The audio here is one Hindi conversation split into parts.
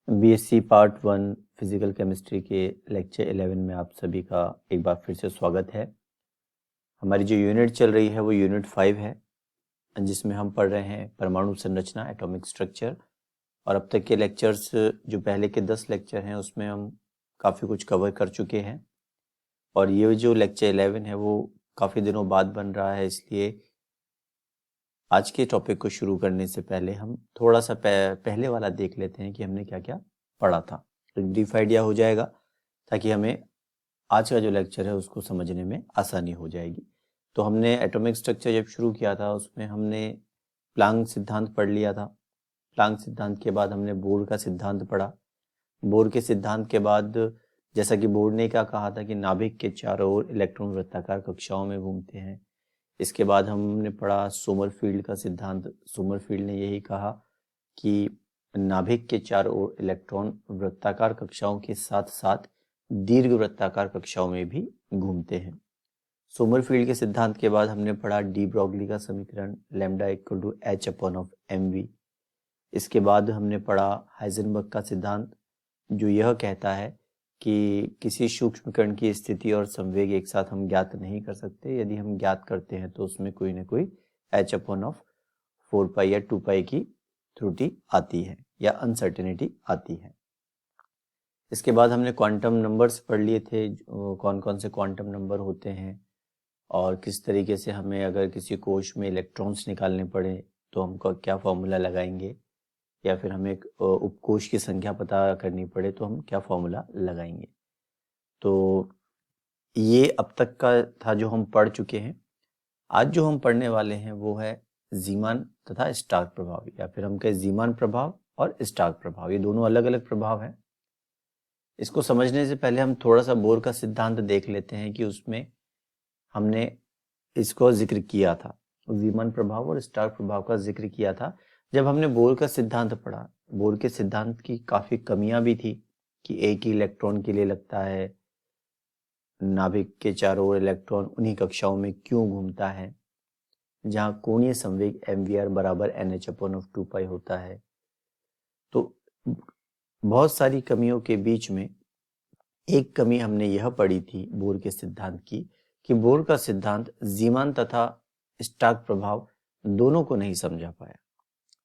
बीएससी पार्ट 1 फिजिकल केमिस्ट्री के लेक्चर 11 में आप सभी का एक बार फिर से स्वागत है। हमारी जो यूनिट चल रही है वो यूनिट 5 है, जिसमें हम पढ़ रहे हैं परमाणु संरचना, एटॉमिक स्ट्रक्चर। और अब तक के लेक्चर्स, जो पहले के 10 लेक्चर हैं, उसमें हम काफ़ी कुछ कवर कर चुके हैं। और ये जो लेक्चर 11 है वो काफ़ी दिनों बाद बन रहा है, इसलिए आज के टॉपिक को शुरू करने से पहले हम थोड़ा सा पहले वाला देख लेते हैं कि हमने क्या क्या पढ़ा था। तो ब्रीफ आइडिया हो जाएगा ताकि हमें आज का जो लेक्चर है उसको समझने में आसानी हो जाएगी। तो हमने एटॉमिक स्ट्रक्चर जब शुरू किया था उसमें हमने प्लांक सिद्धांत पढ़ लिया था। प्लांक सिद्धांत के बाद हमने बोर का सिद्धांत पढ़ा। बोर के सिद्धांत के बाद जैसा कि बोर ने क्या कहा था कि नाभिक के चारों ओर इलेक्ट्रॉन वृत्ताकार कक्षाओं में घूमते हैं। इसके बाद हमने पढ़ा सोमरफील्ड का सिद्धांत। सोमरफील्ड ने यही कहा कि नाभिक के चारों ओर इलेक्ट्रॉन वृत्ताकार कक्षाओं के साथ साथ दीर्घ वृत्ताकार कक्षाओं में भी घूमते हैं। सोमरफील्ड के सिद्धांत के बाद हमने पढ़ा डी ब्रोगली का समीकरण lambda equal to h upon of m v. इसके बाद हमने पढ़ा हाइजेनबर्ग का सिद्धांत, जो यह कहता है कि किसी सूक्ष्म कण की स्थिति और संवेग एक साथ हम ज्ञात नहीं कर सकते। यदि हम ज्ञात करते हैं तो उसमें कोई ना कोई एच अपॉन ऑफ 4 पाई या 2 पाई की त्रुटि आती है या अनसर्टेनिटी आती है। इसके बाद हमने क्वांटम नंबर्स पढ़ लिए थे, कौन कौन से क्वांटम नंबर होते हैं और किस तरीके से हमें अगर किसी कोश में इलेक्ट्रॉन्स निकालने पड़े तो हमको क्या फॉर्मूला लगाएंगे, या फिर हमें एक उपकोश की संख्या पता करनी पड़े तो हम क्या फॉर्मूला लगाएंगे। तो ये अब तक का था जो हम पढ़ चुके हैं। आज जो हम पढ़ने वाले हैं वो है जीमान तथा स्टार्क प्रभाव, या फिर हम कहें जीमान प्रभाव और स्टार्क प्रभाव। ये दोनों अलग अलग प्रभाव हैं। इसको समझने से पहले हम थोड़ा सा बोर का सिद्धांत देख लेते हैं कि उसमें हमने इसको जिक्र किया था, जीमान प्रभाव और स्टार्क प्रभाव का जिक्र किया था जब हमने बोर का सिद्धांत पढ़ा। बोर के सिद्धांत की काफी कमियां भी थी कि एक ही इलेक्ट्रॉन के लिए लगता है, नाभिक के चारों ओर इलेक्ट्रॉन उन्हीं कक्षाओं में क्यों घूमता है, जहां कोणीय संवेग mvr बराबर nh अपॉन ऑफ 2 पाई होता है। तो बहुत सारी कमियों के बीच में एक कमी हमने यह पढ़ी थी बोर के सिद्धांत की कि बोर का सिद्धांत जीमान तथा स्टार्क प्रभाव दोनों को नहीं समझा पाया।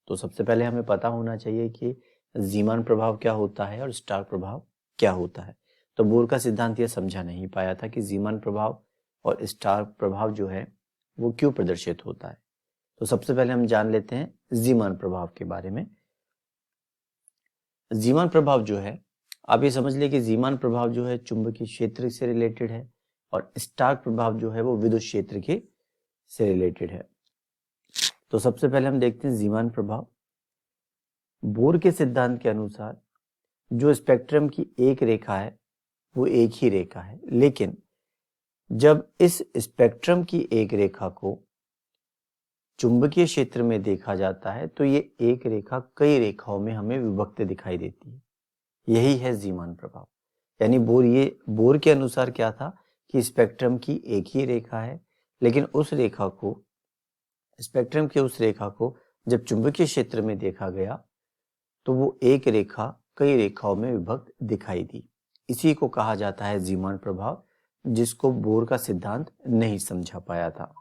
तो सबसे पहले हमें पता होना चाहिए कि जीमान प्रभाव क्या होता है और स्टार्क प्रभाव क्या होता है। तो बोर का सिद्धांत यह समझा नहीं पाया था कि जीमान प्रभाव और स्टार्क प्रभाव जो है वो क्यों प्रदर्शित होता है। तो सबसे पहले हम जान लेते हैं जीमान प्रभाव के बारे में। जीमान प्रभाव जो है, आप ये समझ लिए कि जीमान प्रभाव जो है चुंबकीय क्षेत्र से रिलेटेड है और स्टार्क प्रभाव जो है वो विद्युत क्षेत्र के से रिलेटेड है। तो सबसे पहले हम देखते हैं जीमान प्रभाव। बोर के सिद्धांत के अनुसार जो स्पेक्ट्रम की एक रेखा है वो एक ही रेखा है, लेकिन जब इस स्पेक्ट्रम की एक रेखा को चुंबकीय क्षेत्र में देखा जाता है तो ये एक रेखा कई रेखाओं में हमें विभक्त दिखाई देती है। यही है जीमान प्रभाव। यानी बोर के अनुसार क्या था कि स्पेक्ट्रम की एक ही रेखा है, लेकिन उस रेखा को, स्पेक्ट्रम की उस रेखा को जब चुंबकीय क्षेत्र में देखा गया तो वो एक रेखा कई रेखाओं में विभक्त दिखाई दी। इसी को कहा जाता है जीमान प्रभाव, जिसको बोर का सिद्धांत नहीं समझा पाया था।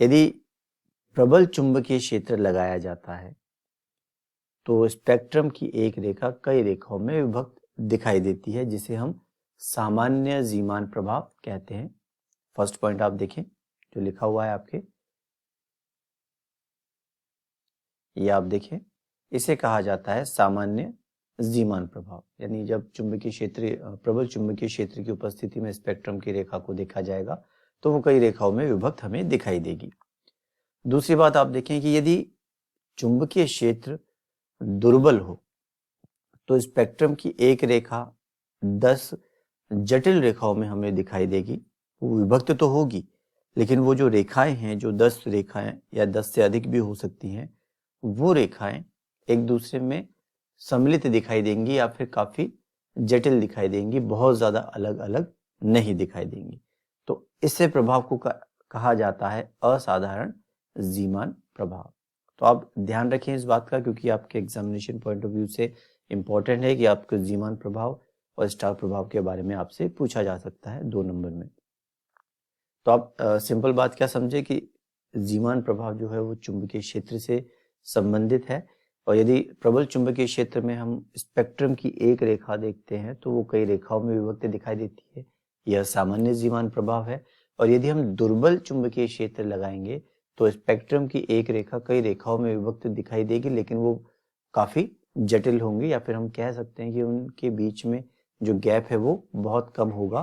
यदि प्रबल चुंबकीय क्षेत्र लगाया जाता है तो स्पेक्ट्रम की एक रेखा कई रेखाओं में विभक्त दिखाई देती है, जिसे हम सामान्य जीमान प्रभाव कहते हैं। फर्स्ट पॉइंट आप देखें जो लिखा हुआ है आपके, ये आप देखें, इसे कहा जाता है सामान्य जीमान प्रभाव। यानी जब चुंबकीय क्षेत्र, प्रबल चुंबकीय क्षेत्र की उपस्थिति में स्पेक्ट्रम की रेखा को देखा जाएगा तो वो कई रेखाओं में विभक्त हमें दिखाई देगी। दूसरी बात आप देखें कि यदि चुंबकीय क्षेत्र दुर्बल हो तो स्पेक्ट्रम की एक रेखा 10 जटिल रेखाओं में हमें दिखाई देगी। वो विभक्त तो होगी, लेकिन वो जो रेखाएं हैं, जो 10 रेखाएं या 10 से अधिक भी हो सकती हैं, वो रेखाएं एक दूसरे में सम्मिलित दिखाई देंगी या फिर काफी जटिल दिखाई देंगी, बहुत ज्यादा अलग अलग नहीं दिखाई देंगी। तो इससे प्रभाव को कहा जाता है असाधारण जीमान प्रभाव। तो आप ध्यान रखें इस बात का, क्योंकि आपके एग्जामिनेशन पॉइंट ऑफ व्यू से इम्पोर्टेंट है कि आपको जीमान प्रभाव और स्टार प्रभाव के बारे में आपसे पूछा जा सकता है 2 नंबर में। तो आप सिंपल बात क्या समझे कि जीमान प्रभाव जो है वो चुंबकीय क्षेत्र से संबंधित है, और यदि प्रबल चुंबकीय क्षेत्र में हम स्पेक्ट्रम की एक रेखा देखते हैं तो वो कई रेखाओं में विभक्त दिखाई देती है, यह सामान्य जीमान प्रभाव है। और यदि हम दुर्बल चुंबकीय क्षेत्र लगाएंगे तो स्पेक्ट्रम की एक रेखा कई रेखाओं में विभक्त दिखाई देगी, लेकिन वो काफी जटिल होंगी, या फिर हम कह सकते हैं कि उनके बीच में जो गैप है वो बहुत कम होगा,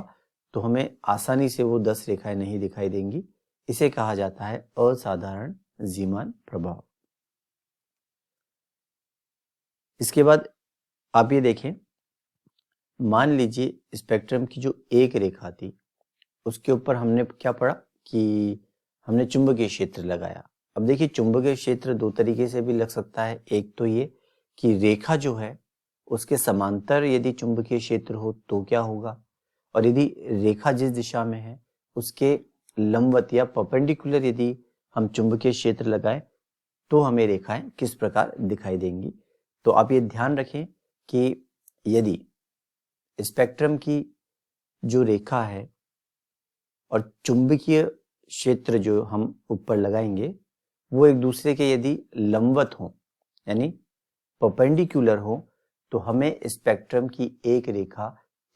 तो हमें आसानी से वो 10 रेखाएं नहीं दिखाई देंगी। इसे कहा जाता है असाधारण जीमान प्रभाव। इसके बाद आप ये देखें, मान लीजिए स्पेक्ट्रम की जो एक रेखा थी उसके ऊपर हमने क्या पढ़ा कि हमने चुंबकीय क्षेत्र लगाया। अब देखिए चुंबकीय क्षेत्र दो तरीके से भी लग सकता है। एक तो ये कि रेखा जो है उसके समांतर यदि चुंबकीय क्षेत्र हो तो क्या होगा, और यदि रेखा जिस दिशा में है उसके लंबवत या परपेंडिकुलर यदि हम चुंबकीय क्षेत्र लगाएं तो हमें रेखाएं किस प्रकार दिखाई देंगी। तो आप ये ध्यान रखें कि यदि स्पेक्ट्रम की जो रेखा है और चुंबकीय क्षेत्र जो हम ऊपर लगाएंगे वो एक दूसरे के यदि लंबवत हो यानी परपेंडिकुलर हो तो हमें स्पेक्ट्रम की एक रेखा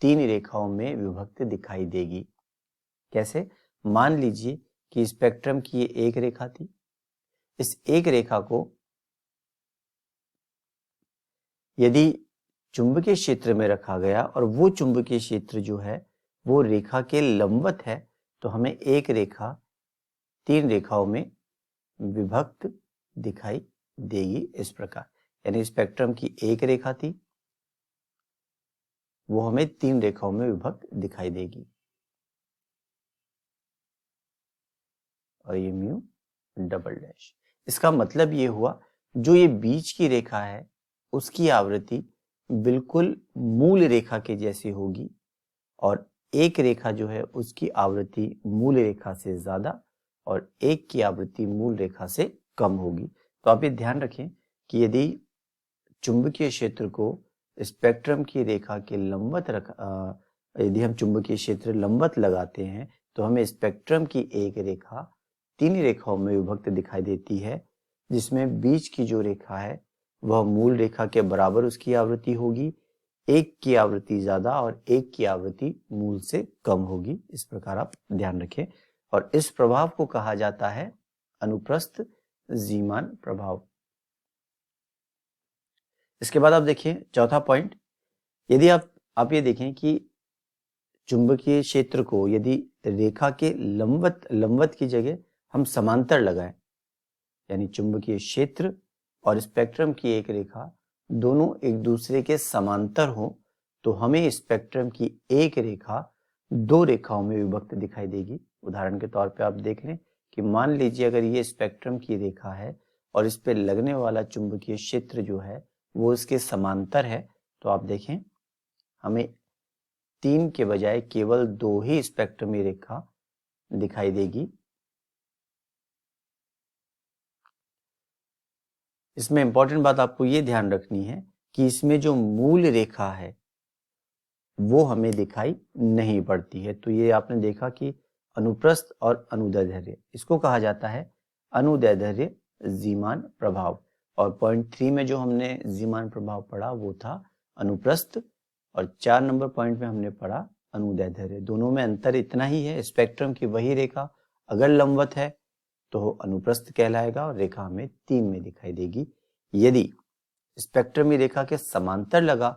3 रेखाओं में विभक्त दिखाई देगी। कैसे? मान लीजिए कि स्पेक्ट्रम की ये एक रेखा थी, इस एक रेखा को यदि चुंबकीय क्षेत्र में रखा गया और वो चुंबकीय क्षेत्र जो है वो रेखा के लंबवत है, तो हमें एक रेखा 3 रेखाओं में विभक्त दिखाई देगी इस प्रकार। यानी स्पेक्ट्रम की एक रेखा थी वो हमें 3 रेखाओं में विभक्त दिखाई देगी, और ये म्यू डबल डैश। इसका मतलब ये हुआ जो ये बीच की रेखा है उसकी आवृत्ति बिल्कुल मूल रेखा के जैसी होगी, और एक रेखा जो है उसकी आवृत्ति मूल रेखा से ज्यादा और एक की आवृत्ति मूल रेखा से कम होगी। तो आप ये ध्यान रखें कि यदि चुंबकीय क्षेत्र को स्पेक्ट्रम की रेखा के लंबवत यदि हम चुंबकीय क्षेत्र लंबवत लगाते हैं तो हमें स्पेक्ट्रम की एक रेखा 3 रेखाओं में विभक्त दिखाई देती है, जिसमें बीच की जो रेखा है वह मूल रेखा के बराबर उसकी आवृत्ति होगी, एक की आवृत्ति ज्यादा और एक की आवृत्ति मूल से कम होगी। इस प्रकार आप ध्यान रखें, और इस प्रभाव को कहा जाता है अनुप्रस्थ जीमान प्रभाव। इसके बाद आप देखिए चौथा पॉइंट, यदि आप ये देखें कि चुंबकीय क्षेत्र को यदि रेखा के लंबवत की जगह हम समांतर लगाएं, यानी चुंबकीय क्षेत्र और स्पेक्ट्रम की एक रेखा दोनों एक दूसरे के समांतर हो, तो हमें स्पेक्ट्रम की एक रेखा 2 रेखाओं में विभक्त दिखाई देगी। उदाहरण के तौर पे आप देख लें कि मान लीजिए अगर ये स्पेक्ट्रम की रेखा है और इस पे लगने वाला चुंबकीय क्षेत्र जो है वो इसके समांतर है, तो आप देखें हमें 3 के बजाय केवल 2 ही स्पेक्ट्रमी रेखा दिखाई देगी। इसमें इंपॉर्टेंट बात आपको ये ध्यान रखनी है कि इसमें जो मूल रेखा है वो हमें दिखाई नहीं पड़ती है। तो ये आपने देखा कि अनुप्रस्थ और अनुदैर्ध्य, इसको कहा जाता है अनुदैर्ध्य जीमान प्रभाव। और पॉइंट 3 में जो हमने जीमान प्रभाव पढ़ा वो था अनुप्रस्थ, और 4 नंबर पॉइंट में हमने पढ़ा अनुदैर्ध्य। दोनों में अंतर इतना ही है, स्पेक्ट्रम की वही रेखा अगर लंबवत है तो अनुप्रस्थ कहलाएगा और रेखा हमें 3 में दिखाई देगी। यदि स्पेक्ट्रमी रेखा के समांतर लगा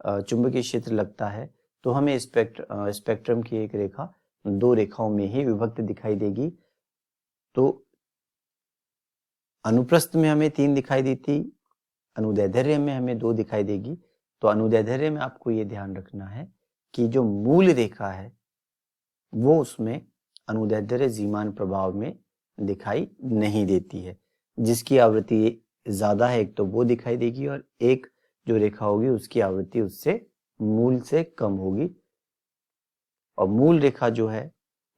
चुंबकीय क्षेत्र लगता है तो हमें स्पेक्ट्रम की एक रेखा 2 रेखाओं में ही विभक्त दिखाई देगी। तो अनुप्रस्थ में हमें 3 दिखाई देती, अनुदैर्ध्य में हमें 2 दिखाई देगी। तो अनुदैर्ध्य में आपको ये ध्यान रखना है कि जो मूल रेखा है वो उसमें अनुदैर्ध्य जीमान प्रभाव में दिखाई नहीं देती है। जिसकी आवृत्ति ज्यादा है एक तो वो दिखाई देगी, और एक जो रेखा होगी उसकी आवृत्ति उससे मूल से कम होगी, और मूल रेखा जो है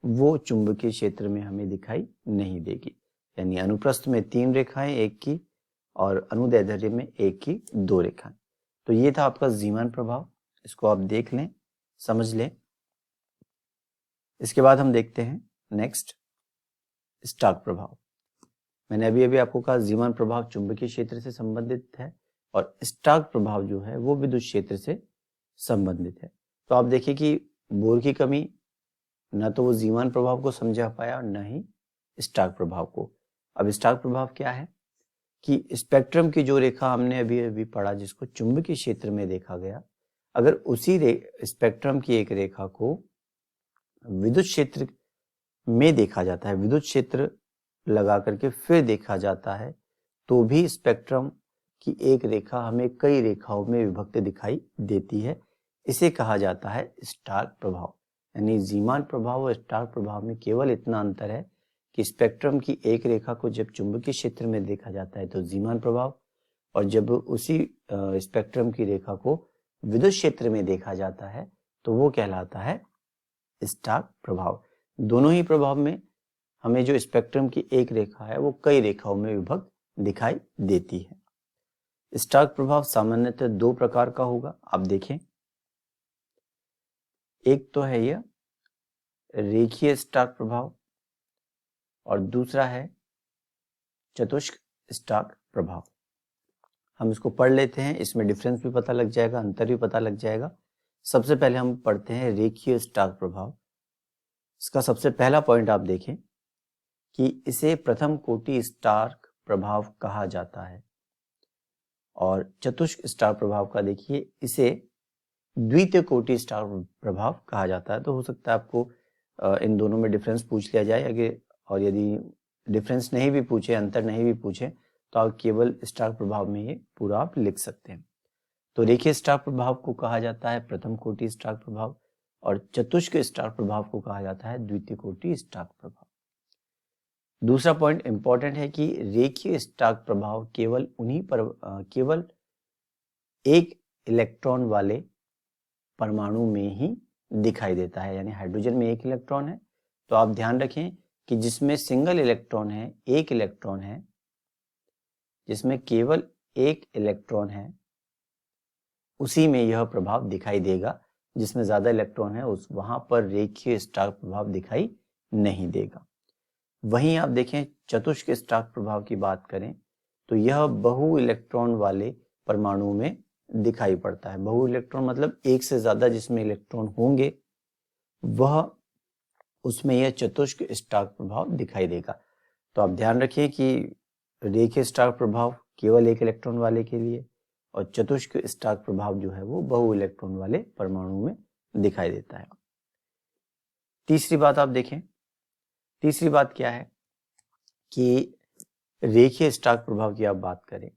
वो चुंबकीय क्षेत्र में हमें दिखाई नहीं देगी। यानी अनुप्रस्थ में 3 रेखाएं एक की और अनुदैर्ध्य में एक की 2 रेखाएं। तो ये था आपका जीमान प्रभाव, इसको आप देख लें, समझ लें। इसके बाद हम देखते हैं नेक्स्ट स्टार्क प्रभाव। मैंने अभी आपको कहा जीमान प्रभाव चुंबकीय क्षेत्र से संबंधित है और स्टार्क प्रभाव जो है वो विद्युत क्षेत्र से संबंधित है। तो आप देखिए कि बोर की कमी, न तो वो जीमान प्रभाव को समझा पाया और न ही स्टार्क प्रभाव को। अब स्टार्क प्रभाव क्या है कि स्पेक्ट्रम की जो रेखा हमने अभी पढ़ा जिसको चुंबकीय क्षेत्र में देखा गया, अगर उसी स्पेक्ट्रम की एक रेखा को विद्युत क्षेत्र में देखा जाता है, विद्युत क्षेत्र लगा करके फिर देखा जाता है, तो भी स्पेक्ट्रम की एक रेखा हमें कई रेखाओं में विभक्त दिखाई देती है। इसे कहा जाता है स्टार्क प्रभाव। यानी जीमान प्रभाव और स्टार्क प्रभाव में केवल इतना अंतर है कि स्पेक्ट्रम की एक रेखा को जब चुंबकीय क्षेत्र में देखा जाता है तो जीमान प्रभाव, और जब उसी स्पेक्ट्रम की रेखा को विद्युत क्षेत्र में देखा जाता है तो वो कहलाता है स्टार्क प्रभाव। दोनों ही प्रभाव में हमें जो स्पेक्ट्रम की एक रेखा है वो कई रेखाओं में विभक्त दिखाई देती है। स्टार्क प्रभाव सामान्यतः 2 प्रकार का होगा। आप देखें, एक तो है यह रेखीय स्टार्क प्रभाव और दूसरा है चतुष्क स्टार्क प्रभाव। हम इसको पढ़ लेते हैं, इसमें डिफरेंस भी पता लग जाएगा, अंतर भी पता लग जाएगा। सबसे पहले हम पढ़ते हैं रेखीय स्टार्क प्रभाव। इसका सबसे पहला पॉइंट आप देखें कि इसे प्रथम कोटि स्टार्क प्रभाव कहा जाता है, और चतुष्क स्टार्क प्रभाव का देखिए इसे द्वितीय कोटि स्टार्क प्रभाव कहा जाता है। तो हो सकता है आपको इन दोनों में डिफरेंस पूछ लिया जाए आगे, और यदि डिफरेंस नहीं भी पूछे, अंतर नहीं भी पूछे, तो आप केवल स्टार्क प्रभाव में ये पूरा आप लिख सकते हैं। तो रेखीय स्टार्क प्रभाव को कहा जाता है प्रथम कोटि स्टार्क प्रभाव और चतुष्क स्टार्क प्रभाव को कहा जाता है द्वितीय कोटि स्टार्क प्रभाव। दूसरा पॉइंट इंपॉर्टेंट है कि रेखीय स्टार्क प्रभाव केवल एक इलेक्ट्रॉन वाले परमाणु में ही दिखाई देता है। यानी हाइड्रोजन में एक इलेक्ट्रॉन है, तो आप ध्यान रखें कि जिसमें सिंगल इलेक्ट्रॉन है, एक इलेक्ट्रॉन है, जिसमें केवल एक इलेक्ट्रॉन है, उसी में यह प्रभाव दिखाई देगा। जिसमें ज्यादा इलेक्ट्रॉन है वहां पर रेखीय स्टार्क प्रभाव दिखाई नहीं देगा। वहीं आप देखें चतुष्क स्टार्क प्रभाव की बात करें तो यह बहु इलेक्ट्रॉन वाले परमाणु में दिखाई पड़ता है। बहु इलेक्ट्रॉन मतलब एक से ज्यादा जिसमें इलेक्ट्रॉन होंगे वह उसमें यह चतुष्क स्टार्क प्रभाव दिखाई देगा। तो आप ध्यान रखिए कि रेखीय स्टार्क प्रभाव केवल एक इलेक्ट्रॉन वाले के लिए और चतुष्क स्टार्क प्रभाव जो है वो बहु इलेक्ट्रॉन वाले परमाणु में दिखाई देता है। तीसरी बात आप देखें, तीसरी बात क्या है कि रेखीय स्टार्क प्रभाव की आप बात करें,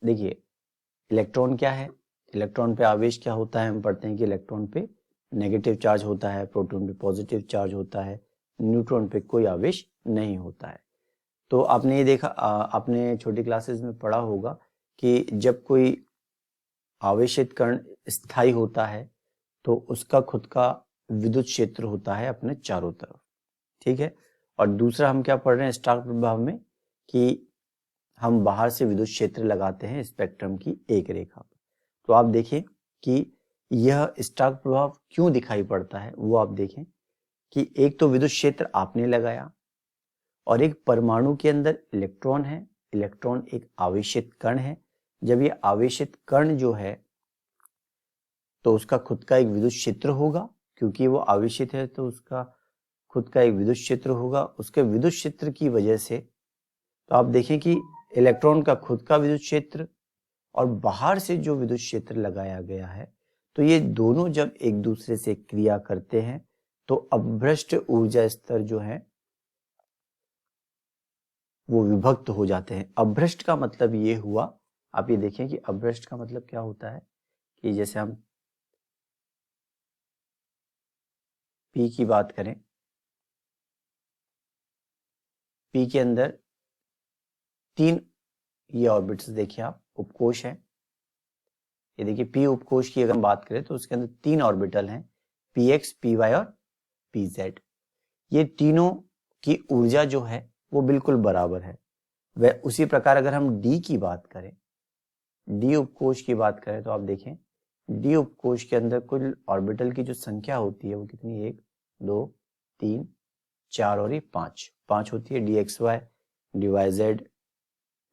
देखिए इलेक्ट्रॉन क्या है, इलेक्ट्रॉन पे आवेश क्या होता है। हम पढ़ते हैं कि इलेक्ट्रॉन पे नेगेटिव चार्ज होता है, प्रोटॉन पे पॉजिटिव चार्ज होता है, न्यूट्रॉन पे कोई आवेश नहीं होता है। तो आपने ये देखा, आपने छोटी क्लासेस में पढ़ा होगा कि जब कोई आवेशित कण स्थायी होता है तो उसका खुद का विद्युत क्षेत्र होता है अपने चारों तरफ, ठीक है। और दूसरा हम क्या पढ़ रहे हैं स्टार्क प्रभाव में कि हम बाहर से विद्युत क्षेत्र लगाते हैं स्पेक्ट्रम की एक रेखा। तो आप देखें कि यह स्टार्क प्रभाव क्यों दिखाई पड़ता है, वो आप देखें कि एक तो विद्युत क्षेत्र आपने लगाया और एक परमाणु के अंदर इलेक्ट्रॉन है, इलेक्ट्रॉन एक आवेशित कण है। जब ये आवेशित कण जो है तो उसका खुद का एक विद्युत क्षेत्र होगा, क्योंकि वो आवेशित है तो उसका खुद का एक विद्युत क्षेत्र होगा। उसके विद्युत क्षेत्र की वजह से तो आप देखें कि इलेक्ट्रॉन का खुद का विद्युत क्षेत्र और बाहर से जो विद्युत क्षेत्र लगाया गया है, तो ये दोनों जब एक दूसरे से क्रिया करते हैं तो अभ्रष्ट ऊर्जा स्तर जो है वो विभक्त हो जाते हैं। अभ्रष्ट का मतलब ये हुआ, आप ये देखें कि अभ्रष्ट का मतलब क्या होता है कि जैसे हम P की बात करें, P के अंदर 3 ये ऑर्बिट्स देखिए आप, उपकोश है। ये देखिए P उपकोश की अगर हम बात करें तो उसके अंदर 3 ऑर्बिटल हैं, PX, PY और PZ। ये तीनों की ऊर्जा जो है वो बिल्कुल बराबर है। वह उसी प्रकार अगर हम डी की बात करें, डी उपकोष की बात करें तो आप देखें डी उपकोष के अंदर कुल ऑर्बिटल की जो संख्या होती है वो कितनी, 1 2 3 4 और ये 5 होती है। D x y, d y z,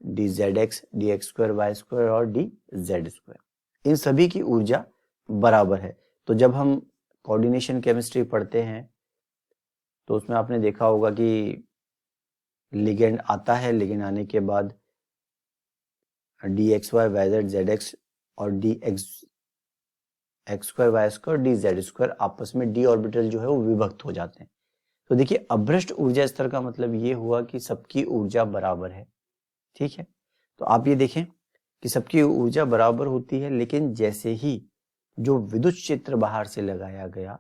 d z x, d x square Y square और डी जेड स्क्वायर, इन सभी की ऊर्जा बराबर है। तो जब हम कोऑर्डिनेशन केमिस्ट्री पढ़ते हैं तो उसमें आपने देखा होगा कि लिगेंड आता है, लिगेंड आने के बाद D x Y Y Z Z X और D x square Y square D Z square आपस में डी ऑर्बिटल जो है वो विभक्त हो जाते हैं। तो देखिए अभ्रष्ट ऊर्जा स्तर का मतलब ये हुआ कि सबकी ऊर्जा बराबर है, ठीक है। तो आप ये देखें कि सबकी ऊर्जा बराबर होती है, लेकिन जैसे ही जो विद्युत क्षेत्र बाहर से लगाया गया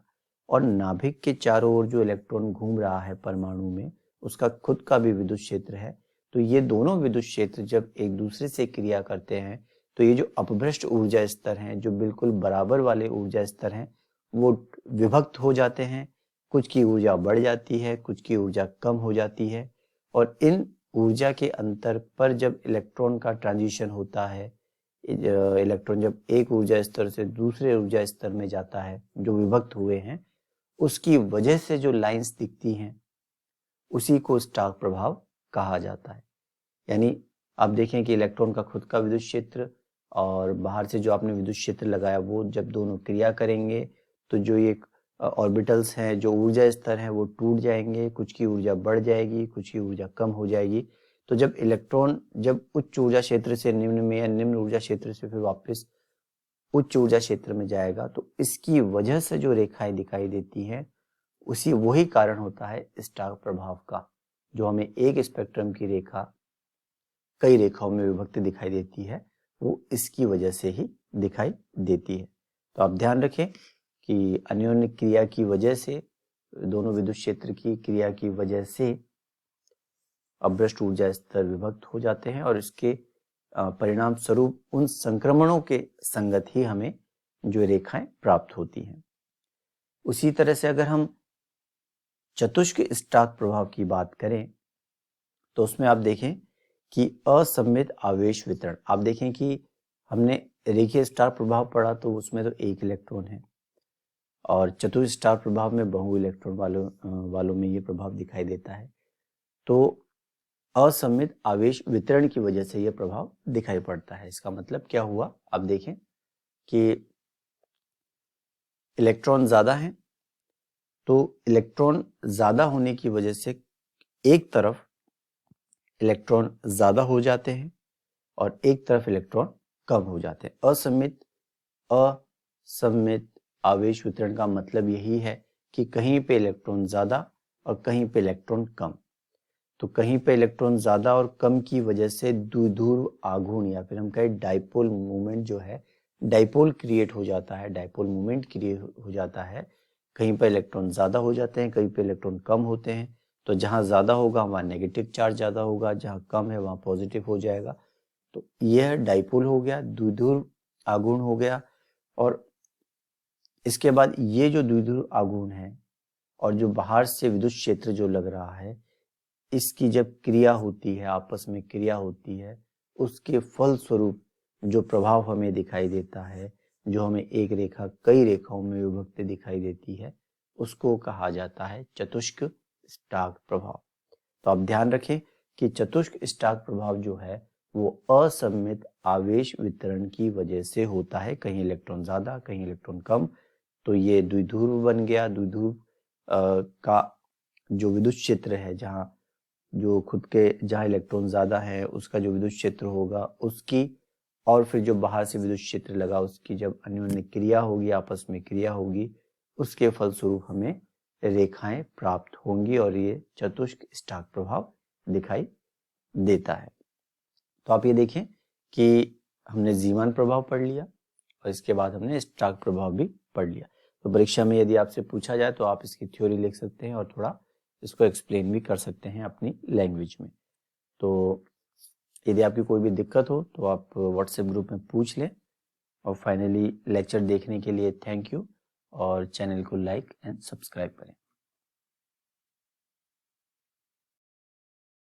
और नाभिक के चारों ओर जो इलेक्ट्रॉन घूम रहा है परमाणु में, उसका खुद का भी विद्युत क्षेत्र है, तो ये दोनों विद्युत क्षेत्र जब एक दूसरे से क्रिया करते हैं तो ये जो अपभ्रष्ट ऊर्जा स्तर हैं, जो बिल्कुल बराबर वाले ऊर्जा स्तर हैं, वो विभक्त हो जाते हैं। कुछ की ऊर्जा बढ़ जाती है, कुछ की ऊर्जा कम हो जाती है, और इन ऊर्जा के अंतर पर जब इलेक्ट्रॉन का ट्रांजिशन होता है, इलेक्ट्रॉन जब एक ऊर्जा स्तर से दूसरे ऊर्जा स्तर में जाता है जो विभक्त हुए हैं, उसकी वजह से जो लाइंस दिखती हैं उसी को स्टार्क प्रभाव कहा जाता है। यानी आप देखें कि इलेक्ट्रॉन का खुद का विद्युत क्षेत्र और बाहर से जो आपने विद्युत क्षेत्र लगाया, वो जब दोनों क्रिया करेंगे तो जो ये ऑर्बिटल्स हैं, जो ऊर्जा स्तर हैं, वो टूट जाएंगे, कुछ की ऊर्जा बढ़ जाएगी, कुछ की ऊर्जा कम हो जाएगी। तो जब इलेक्ट्रॉन जब उच्च ऊर्जा क्षेत्र से निम्न में या निम्न ऊर्जा क्षेत्र से फिर वापस उच्च ऊर्जा क्षेत्र में जाएगा, तो इसकी वजह से जो रेखाएं दिखाई देती हैं वही कारण होता है स्टार्क प्रभाव का, जो हमें एक स्पेक्ट्रम की रेखा कई रेखाओं में विभक्त दिखाई देती है, वो इसकी वजह से ही दिखाई देती है। तो आप ध्यान रखें कि अन्योन्य क्रिया की वजह से, दोनों विद्युत क्षेत्र की क्रिया की वजह से अभ्रष्ट ऊर्जा स्तर विभक्त हो जाते हैं, और इसके परिणाम स्वरूप उन संक्रमणों के संगत ही हमें जो रेखाएं प्राप्त होती हैं। उसी तरह से अगर हम चतुष्क स्टार्क प्रभाव की बात करें तो उसमें आप देखें कि असममित आवेश वितरण, आप देखें कि हमने रेखीय स्टार्क प्रभाव पढ़ा तो उसमें तो एक इलेक्ट्रॉन है, और चतुष्क स्टार्क प्रभाव में बहु इलेक्ट्रॉन वालों में ये प्रभाव दिखाई देता है। तो असममित आवेश वितरण की वजह से यह प्रभाव दिखाई पड़ता है। इसका मतलब क्या हुआ, आप देखें कि इलेक्ट्रॉन ज्यादा हैं, तो इलेक्ट्रॉन ज्यादा होने की वजह से एक तरफ इलेक्ट्रॉन ज्यादा हो जाते हैं और एक तरफ इलेक्ट्रॉन कम हो जाते हैं। असममित आवेश वितरण का मतलब यही है कि कहीं पे इलेक्ट्रॉन ज्यादा और कहीं पे इलेक्ट्रॉन कम। तो कहीं पे इलेक्ट्रॉन ज्यादा और कम की वजह से द्विध्रुव आघूर्ण या फिर हम कहें डाइपोल मूवमेंट जो है, डाइपोल क्रिएट हो जाता है, डाइपोल मूवमेंट क्रिएट हो जाता है। कहीं पर इलेक्ट्रॉन ज्यादा हो जाते हैं, कहीं पे इलेक्ट्रॉन कम होते हैं। तो जहां ज्यादा होगा वहां नेगेटिव चार्ज ज्यादा होगा, जहां कम है वहां पॉजिटिव हो जाएगा। तो यह डाइपोल हो गया, द्विध्रुव आघूर्ण हो गया। और इसके बाद ये जो द्विध्रुव आघूर्ण है और जो बाहर से विद्युत क्षेत्र जो लग रहा है, इसकी जब क्रिया होती है, आपस में क्रिया होती है, उसके फल स्वरूप जो प्रभाव हमें दिखाई देता है, जो हमें एक रेखा कई रेखाओं में विभक्त दिखाई देती है, उसको कहा जाता है चतुष्क स्टार्क प्रभाव। तो आप ध्यान रखें कि चतुष्क स्टार्क प्रभाव जो है वो असममित आवेश वितरण की वजह से होता है। कहीं इलेक्ट्रॉन ज्यादा, कहीं इलेक्ट्रॉन कम, तो ये द्विध्रुव बन गया। द्विध्रुव का जो विद्युत क्षेत्र है, जहाँ जो खुद के जहाँ इलेक्ट्रॉन ज्यादा है उसका जो विद्युत क्षेत्र होगा उसकी, और फिर जो बाहर से विद्युत क्षेत्र लगा उसकी जब अन्योन्य क्रिया होगी, आपस में क्रिया होगी, उसके फलस्वरूप हमें रेखाएं प्राप्त होंगी और ये चतुष्क स्टार्क प्रभाव दिखाई देता है। तो आप ये देखें कि हमने जीमान प्रभाव पढ़ लिया और इसके बाद हमने स्टार्क प्रभाव भी पढ़ लिया। तो परीक्षा में यदि आपसे पूछा जाए तो आप इसकी थ्योरी लिख सकते हैं और थोड़ा इसको एक्सप्लेन भी कर सकते हैं अपनी लैंग्वेज में। तो यदि आपकी कोई भी दिक्कत हो तो आप व्हाट्सएप ग्रुप में पूछ लें। और फाइनली लेक्चर देखने के लिए थैंक यू, और चैनल को लाइक एंड सब्सक्राइब करें।